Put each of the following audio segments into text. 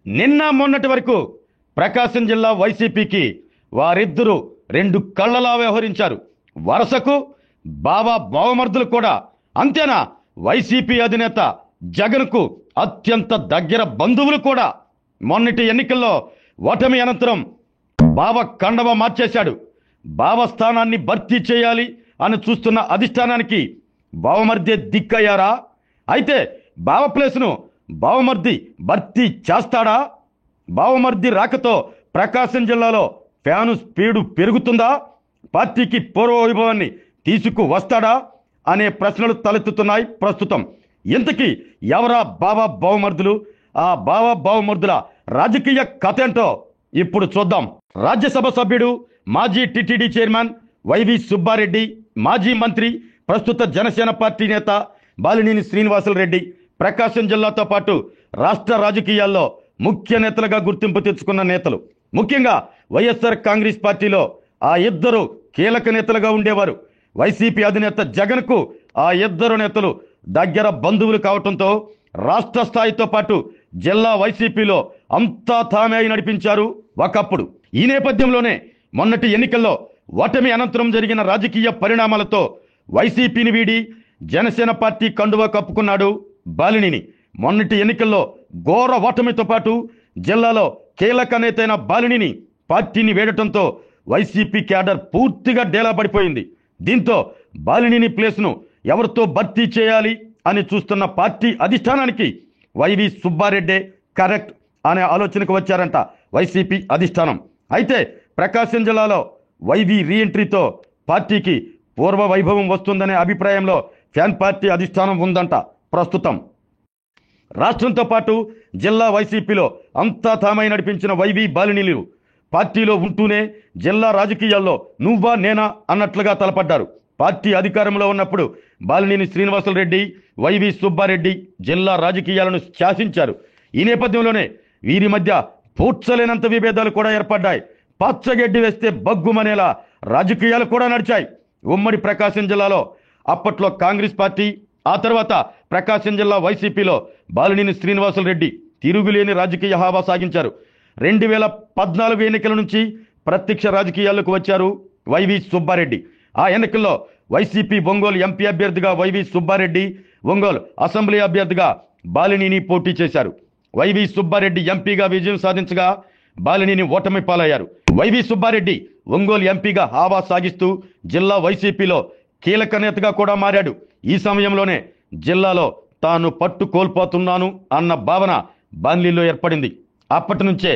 నిన్న మొన్నటి వరకు ప్రకాశం జిల్లా వైసీపీకి వారిద్దరూ రెండు కళ్ళలా వ్యవహరించారు. వరుసకు బాబా బావమర్దులు కూడా అంతేనా, వైసీపీ అధినేత జగన్కు అత్యంత దగ్గర బంధువులు కూడా. మొన్నటి ఎన్నికల్లో ఓటమి అనంతరం బావ కండవ మార్చేశాడు. బావ స్థానాన్ని భర్తీ చేయాలి అని చూస్తున్న అధిష్టానానికి బావమర్దే దిక్కయ్యారా? అయితే బావ ప్లేస్ను బావమర్ది భర్తీ చేస్తాడా? బావమర్ది రాకతో ప్రకాశం జిల్లాలో ఫ్యాను స్పీడు పెరుగుతుందా? పార్టీకి పూర్వ వైభవాన్ని తీసుకు వస్తాడా అనే ప్రశ్నలు తలెత్తుతున్నాయి ప్రస్తుతం. ఇంతకీ ఎవరా బాబా బావమర్దులు? ఆ బాబా బావమర్దుల రాజకీయ కథ ఏంటో ఇప్పుడు చూద్దాం. రాజ్యసభ సభ్యుడు, మాజీ టిటిడి చైర్మన్ వైవి సుబ్బారెడ్డి, మాజీ మంత్రి, ప్రస్తుత జనసేన పార్టీ నేత బాలినేని శ్రీనివాసులరెడ్డి ప్రకాశం జిల్లాతో పాటు రాష్ట్ర రాజకీయాల్లో ముఖ్య నేతలుగా గుర్తింపు తెచ్చుకున్న నేతలు. ముఖ్యంగా వైఎస్ఆర్ కాంగ్రెస్ పార్టీలో ఆ ఇద్దరు కీలక నేతలుగా ఉండేవారు. వైసీపీ అధినేత జగన్కు ఆ ఇద్దరు నేతలు దగ్గర బంధువులు కావడంతో రాష్ట్ర స్థాయితో పాటు జిల్లా వైసీపీలో అంతా తామే నడిపించారు ఒకప్పుడు. ఈ నేపథ్యంలోనే మొన్నటి ఎన్నికల్లో ఓటమి అనంతరం జరిగిన రాజకీయ పరిణామాలతో వైసీపీని వీడి జనసేన పార్టీ కండువా కప్పుకున్నాడు బాలినేని. మొన్నటి ఎన్నికల్లో ఘోర ఓటమితో పాటు జిల్లాలో కీలక నేతైన బాలినేని పార్టీని వీడటంతో వైసీపీ క్యాడర్ పూర్తిగా డేలా పడిపోయింది. దీంతో బాలినేని ప్లేస్ను ఎవరితో భర్తీ చేయాలి అని చూస్తున్న పార్టీ అధిష్టానానికి వైవి సుబ్బారెడ్డే కరెక్ట్ అనే ఆలోచనకు వచ్చారంట వైసీపీ అధిష్టానం. అయితే ప్రకాశం జిల్లాలో వైవి రీఎంట్రీతో పార్టీకి పూర్వ వైభవం వస్తుందనే అభిప్రాయంలో ఫ్యాన్ పార్టీ అధిష్టానం ఉందంట ప్రస్తుతం. రాష్ట్రంతో పాటు జిల్లా వైసీపీలో అంతా తామై నడిపించిన వైవి బాలినేని పార్టీలో ఉంటూనే జిల్లా రాజకీయాల్లో నువ్వా నేనా అన్నట్లుగా తలపడ్డారు. పార్టీ అధికారంలో ఉన్నప్పుడు బాలినేని శ్రీనివాసులరెడ్డి, వైవి సుబ్బారెడ్డి జిల్లా రాజకీయాలను శాసించారు. ఈ నేపథ్యంలోనే వీరి మధ్య పూడ్చలేనంత విభేదాలు కూడా ఏర్పడ్డాయి. పచ్చగడ్డి వేస్తే బగ్గుమనేలా రాజకీయాలు కూడా నడిచాయి. ఉమ్మడి ప్రకాశం జిల్లాలో అప్పట్లో కాంగ్రెస్ పార్టీ, ఆ తర్వాత ప్రకాశం జిల్లా వైసీపీలో బాలినేని శ్రీనివాసులరెడ్డి తిరుగులేని రాజకీయ హావా సాగించారు. 2014 ఎన్నికల నుంచి ప్రత్యక్ష రాజకీయాలకు వచ్చారు వైవి సుబ్బారెడ్డి. ఆ ఎన్నికల్లో వైసీపీ ఒంగోలు ఎంపీ అభ్యర్థిగా వైవి సుబ్బారెడ్డి, ఒంగోలు అసెంబ్లీ అభ్యర్థిగా బాలినేని పోటీ చేశారు. వైవి సుబ్బారెడ్డి ఎంపీగా విజయం సాధించగా బాలినేని ఓటమి పాలయ్యారు. వైవి సుబ్బారెడ్డి ఒంగోలు ఎంపీగా హావా సాగిస్తూ జిల్లా వైసీపీలో కీలక నేతగా కూడా మారాడు. ఈ సమయంలోనే జిల్లాలో తాను పట్టు కోల్పోతున్నాను అన్న భావన బాన్లీలో ఏర్పడింది. అప్పటి నుంచే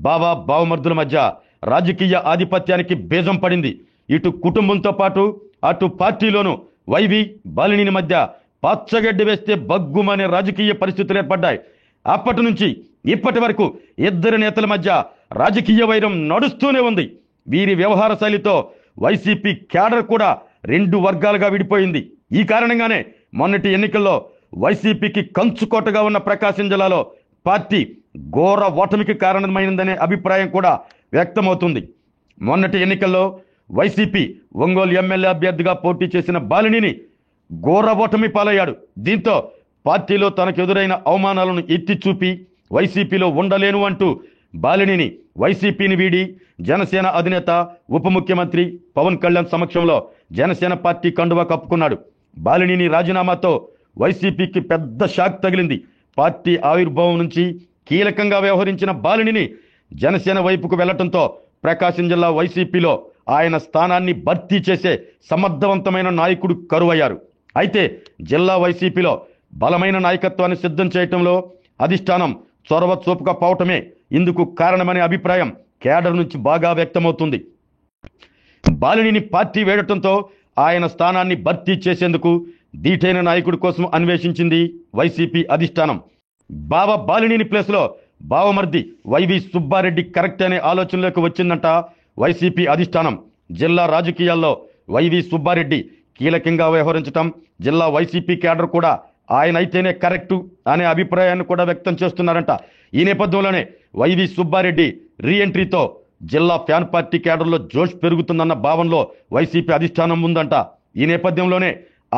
బాబా బావమర్దుల మధ్య రాజకీయ ఆధిపత్యానికి బీజం పడింది. ఇటు కుటుంబంతో పాటు అటు పార్టీలోనూ వైవి బాలినేని మధ్య పచ్చగడ్డి వేస్తే బగ్గుమనే రాజకీయ పరిస్థితులు ఏర్పడ్డాయి. అప్పటి నుంచి ఇప్పటి వరకు ఇద్దరు నేతల మధ్య రాజకీయ వైరం నడుస్తూనే ఉంది. వీరి వ్యవహార శైలితో వైసీపీ క్యాడర్ కూడా రెండు వర్గాలుగా విడిపోయింది. ఈ కారణంగానే మొన్నటి ఎన్నికల్లో వైసీపీకి కంచుకోటగా ఉన్న ప్రకాశం జిల్లాలో పార్టీ ఘోర ఓటమికి కారణమైందనే అభిప్రాయం కూడా వ్యక్తమవుతుంది. మొన్నటి ఎన్నికల్లో వైసీపీ ఒంగోలు ఎమ్మెల్యే అభ్యర్థిగా పోటీ చేసిన బాలినేని ఘోర ఓటమి పాలయ్యాడు. దీంతో పార్టీలో తనకు ఎదురైన అవమానాలను ఎత్తి చూపి వైసీపీలో ఉండలేను అంటూ బాలినేని వైసీపీని వీడి జనసేన అధినేత ఉప ముఖ్యమంత్రి పవన్ కళ్యాణ్ సమక్షంలో జనసేన పార్టీ కండువా కప్పుకున్నాడు. బాలినేని రాజీనామాతో వైసీపీకి పెద్ద షాక్ తగిలింది. పార్టీ ఆవిర్భావం నుంచి కీలకంగా వ్యవహరించిన బాలినేని జనసేన వైపుకు వెళ్లటంతో ప్రకాశం జిల్లా వైసీపీలో ఆయన స్థానాన్ని భర్తీ చేసే సమర్థవంతమైన నాయకుడు కరువయ్యారు. అయితే జిల్లా వైసీపీలో బలమైన నాయకత్వాన్ని సిద్ధం చేయటంలో అధిష్టానం చొరవ చూపకపోవటమే ఇందుకు కారణమనే అభిప్రాయం కేడర్ నుంచి బాగా వ్యక్తమవుతుంది. బాలినేని పార్టీ వేడటంతో ఆయన స్థానాన్ని భర్తీ చేసేందుకు దీటైన నాయకుడి కోసం అన్వేషించింది వైసీపీ అధిష్టానం. బాబా బాలినేని ప్లేస్లో బావమర్ది వైవి సుబ్బారెడ్డి కరెక్ట్ అనే ఆలోచనలోకి వచ్చిందంట వైసీపీ అధిష్టానం. జిల్లా రాజకీయాల్లో వైవి సుబ్బారెడ్డి కీలకంగా వ్యవహరించటం జిల్లా వైసీపీ క్యాడర్ కూడా ఆయన అయితేనే కరెక్టు అనే అభిప్రాయాన్ని కూడా వ్యక్తం చేస్తున్నారంట. ఈ నేపథ్యంలోనే వైవి సుబ్బారెడ్డి రీఎంట్రీతో జిల్లా ఫ్యాన్ పార్టీ క్యాడర్లో జోష్ పెరుగుతుందన్న భావనలో వైసీపీ అధిష్టానం ఉందంట. ఈ నేపథ్యంలోనే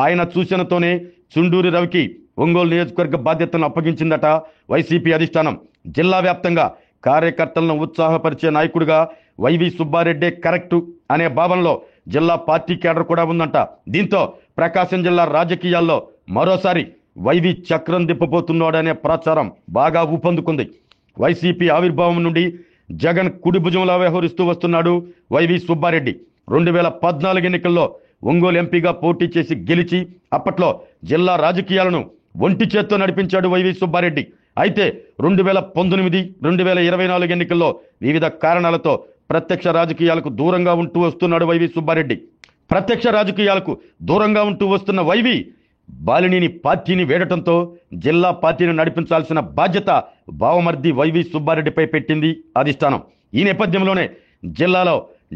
ఆయన సూచనతోనే చుండూరి రవికి ఒంగోలు నియోజకవర్గ బాధ్యతలను అప్పగించిందట వైసీపీ అధిష్టానం. జిల్లా వ్యాప్తంగా కార్యకర్తలను ఉత్సాహపరిచే నాయకుడిగా వైవి సుబ్బారెడ్డే కరెక్టు అనే భావనలో జిల్లా పార్టీ కేడర్ కూడా ఉందంట. దీంతో ప్రకాశం జిల్లా రాజకీయాల్లో మరోసారి వైవి చక్రం తిప్పబోతున్నాడనే ప్రచారం బాగా ఊపందుకుంది. వైసీపీ ఆవిర్భావం నుండి జగన్ కుడి భుజంలా వ్యవహరిస్తూ వస్తున్నాడు వైవి సుబ్బారెడ్డి. 2014 ఎన్నికల్లో ఒంగోలు ఎంపీగా పోటీ చేసి గెలిచి అప్పట్లో జిల్లా రాజకీయాలను ఒంటి చేత్తో నడిపించాడు వైవి సుబ్బారెడ్డి. అయితే 2019, 2024 ఎన్నికల్లో వివిధ కారణాలతో ప్రత్యక్ష రాజకీయాలకు దూరంగా ఉంటూ వస్తున్నాడు వైవి సుబ్బారెడ్డి. ప్రత్యక్ష రాజకీయాలకు దూరంగా ఉంటూ వస్తున్న వైవి బాలినేని పార్టీని వేడటంతో జిల్లా పార్టీని నడిపించాల్సిన బాధ్యత బావమర్ది వైవి సుబ్బారెడ్డిపై పెట్టింది అధిష్టానం. ఈ నేపథ్యంలోనే జిల్లాలో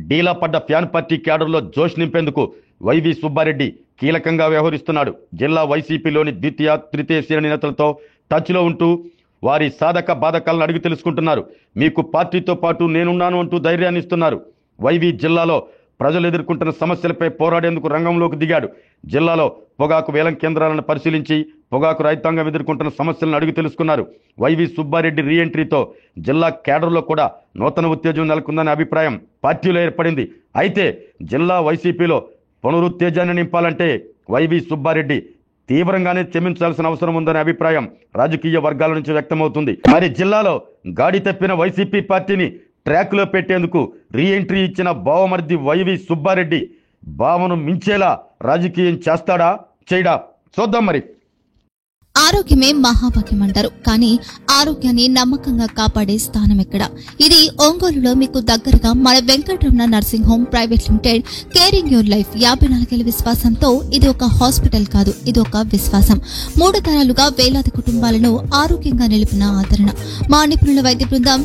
డీలా పడ్డ ఫ్యాన్ పార్టీ క్యాడర్లో జోష్ నింపేందుకు వైవి సుబ్బారెడ్డి కీలకంగా వ్యవహరిస్తున్నాడు. జిల్లా వైసీపీలోని ద్వితీయ, తృతీయ శ్రేణి నేతలతో టచ్లో ఉంటూ వారి సాధక బాధకాలను అడిగి తెలుసుకుంటున్నారు. మీకు పార్టీతో పాటు నేనున్నాను అంటూ ధైర్యాన్ని ఇస్తున్నారు. వైవి జిల్లాలో ప్రజలు ఎదుర్కొంటున్న సమస్యలపై పోరాడేందుకు రంగంలోకి దిగాడు. జిల్లాలో పొగాకు వేలం కేంద్రాలను పరిశీలించి పొగాకు రైతాంగం ఎదుర్కొంటున్న సమస్యలను అడిగి తెలుసుకున్నారు. వైవి సుబ్బారెడ్డి రీఎంట్రీతో జిల్లా కేడర్లో కూడా నూతన ఉత్తేజం నెలకొందనే అభిప్రాయం పార్టీలో ఏర్పడింది. అయితే జిల్లా వైసీపీలో పునరుత్తేజాన్ని నింపాలంటే వైవి సుబ్బారెడ్డి తీవ్రంగానే క్షమించాల్సిన అవసరం ఉందనే అభిప్రాయం రాజకీయ వర్గాల నుంచి వ్యక్తమవుతుంది. మరి జిల్లాలో గాడి తప్పిన వైసీపీ పార్టీని ట్రాక్లో పెట్టేందుకు రీఎంట్రీ ఇచ్చిన బావమర్ది వైవి సుబ్బారెడ్డి బావను మించేలా రాజకీయం చేస్తాడా చేయడా చూద్దాం. మరి ఆరోగ్యమే మహాభాగ్యం అంటారు, కానీ ఆరోగ్యాన్ని నమ్మకంగా కాపాడే స్థానం ఎక్కడ? ఇది ఒంగోలులో మీకు దగ్గరగా మన Venkataramana nursing home private limited. Caring your life 54 ఏళ్ల విశ్వాసంతో ఇది ఒక హాస్పిటల్ కాదు, ఇది ఒక విశ్వాసం. 3 తరాలుగా వేలాది కుటుంబాలను ఆరోగ్యంగా నిలిపిన ఆదరణ. మా నిపుణుల వైద్య బృందం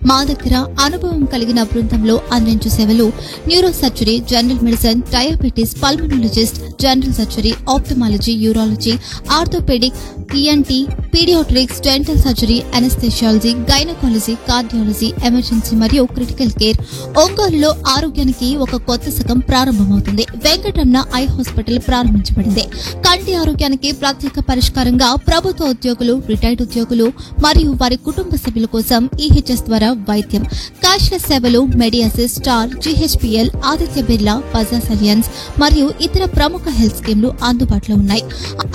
మా దగ్గర అనుభవం కలిగిన బృందంలో అందించే సేవలు neuro surgery, general medicine, diabetes, pulmonologist, general surgery, ophthalmology, urology, orthopaedic, ENT, paediatrics, dental surgery, anaesthesiology, gynaecology, cardiology, emergency మరియు క్రిటికల్ కేర్. ఒంగోలులో ఆరోగ్యానికి ఒక కొత్త శకం ప్రారంభమవుతుంది. వెంకటరమణ ఐ హాస్పిటల్ ప్రారంభించబడింది. కంటి ఆరోగ్యానికి ప్రత్యేక పరిష్కారంగా ప్రభుత్వ ఉద్యోగులు, రిటైర్డ్ ఉద్యోగులు మరియు వారి కుటుంబ సభ్యుల కోసం ఈహెచ్ఎస్ ద్వారా వైద్యం. క్యాష్లెస్ సేవలు మెడియాసిస్, స్టార్, జీహెచ్పీఎల్, ఆదిత్య బిర్లా, బజాజ్ అలియన్స్ మరియు ఇతర ప్రముఖ హెల్త్ స్కీమ్లు అందుబాటులో ఉన్నాయి.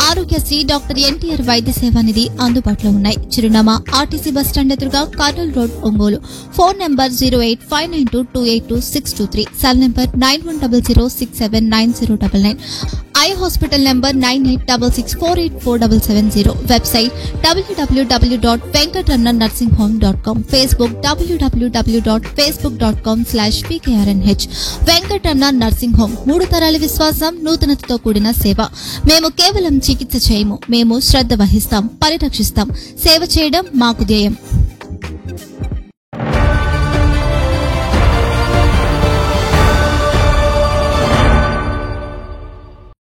ఆరోగ్యశ్రీ, డాక్టర్ ఎన్టీఆర్ వైద్య సేవా నిధి అందుబాటులో ఉన్నాయి. చిరునామా ఆర్టీసీ బస్టాండ్ ఎదురుగా, Kurnool road, Ongole. Phone number 08592282623, cell number 9100679099. Eye hospital number 9866484770. Website www.venkatramanarsinghome.com. Facebook www.facebook.com/pkrnh. Venkataramana nursing home, 3 తరాల విశ్వాసం, నూతనతతో కూడిన సేవ. మేము కేవలం చికిత్స చేయము, మేము శ్రద్ధ వహిస్తాం, పరిరక్షిస్తాం. సేవ చేయడం మాకు ధ్యేయం.